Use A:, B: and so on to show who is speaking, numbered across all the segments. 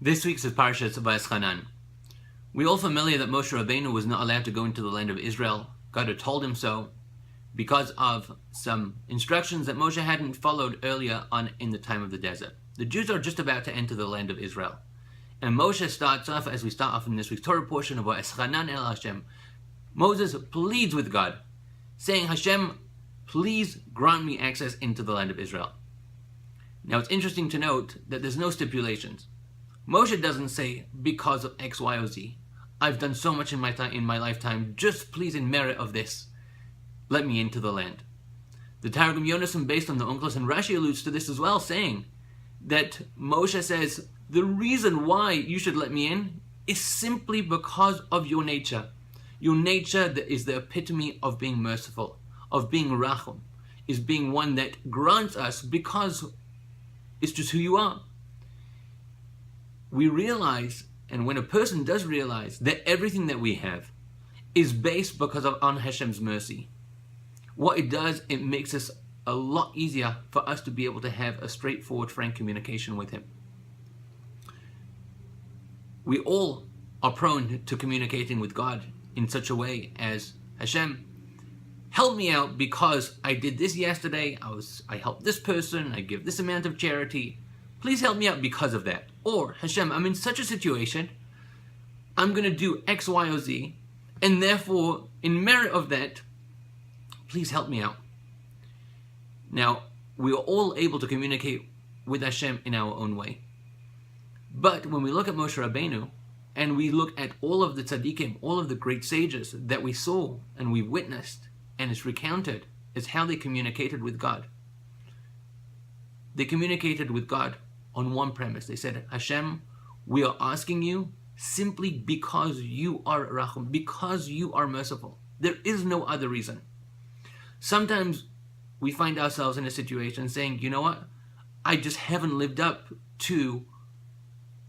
A: This week's is Parshat Vaetchanan. We're all familiar that Moshe Rabbeinu was not allowed to go into the land of Israel. God had told him so because of some instructions that Moshe hadn't followed earlier on in the time of the desert. The Jews are just about to enter the land of Israel. And Moshe starts off, as we start off in this week's Torah portion of Vaetchanan el Hashem. Moses pleads with God, saying, Hashem, please grant me access into the land of Israel. Now it's interesting to note that there's no stipulations. Moshe doesn't say, because of X, Y, or Z. I've done so much in my lifetime, just please in merit of this, let me into the land. The Targum Yonasan, based on the Onkelos and Rashi, alludes to this as well, saying that Moshe says, the reason why you should let me in is simply because of your nature. Your nature that is the epitome of being merciful, of being rachum, is being one that grants us because it's just who you are. We realize, and when a person does realize, that everything that we have is based because of on Hashem's mercy, what it does, it makes us a lot easier for us to be able to have a straightforward, frank communication with Him. We all are prone to communicating with God in such a way as, Hashem, help me out because I did this yesterday, I helped this person, I give this amount of charity. Please help me out because of that. Or, Hashem, I'm in such a situation, I'm going to do X, Y, or Z, and therefore, in merit of that, please help me out. Now, we are all able to communicate with Hashem in our own way. But when we look at Moshe Rabbeinu, and we look at all of the tzaddikim, all of the great sages that we saw and we witnessed, and it's recounted, is how they communicated with God. They communicated with God on one premise. They said, Hashem, we are asking you simply because you are rachum, because you are merciful. There is no other reason. Sometimes we find ourselves in a situation saying, you know what? I just haven't lived up to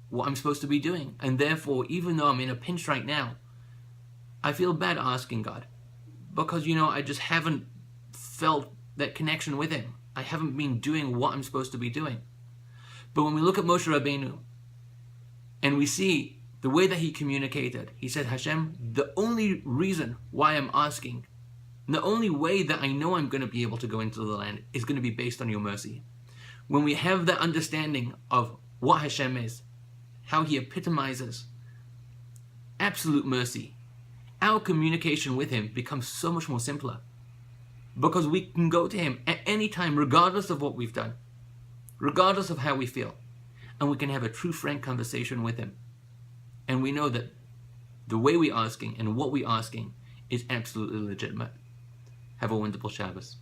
A: what I'm supposed to be doing. And therefore, even though I'm in a pinch right now, I feel bad asking God. Because, I just haven't felt that connection with Him. I haven't been doing what I'm supposed to be doing. But when we look at Moshe Rabbeinu, and we see the way that he communicated, he said, Hashem, the only reason why I'm asking, the only way that I know I'm going to be able to go into the land is going to be based on your mercy. When we have that understanding of what Hashem is, how He epitomizes absolute mercy, our communication with Him becomes so much more simpler. Because we can go to Him at any time, regardless of what we've done, regardless of how we feel, and we can have a true, frank conversation with Him. And we know that the way we're asking and what we're asking is absolutely legitimate. Have a wonderful Shabbos.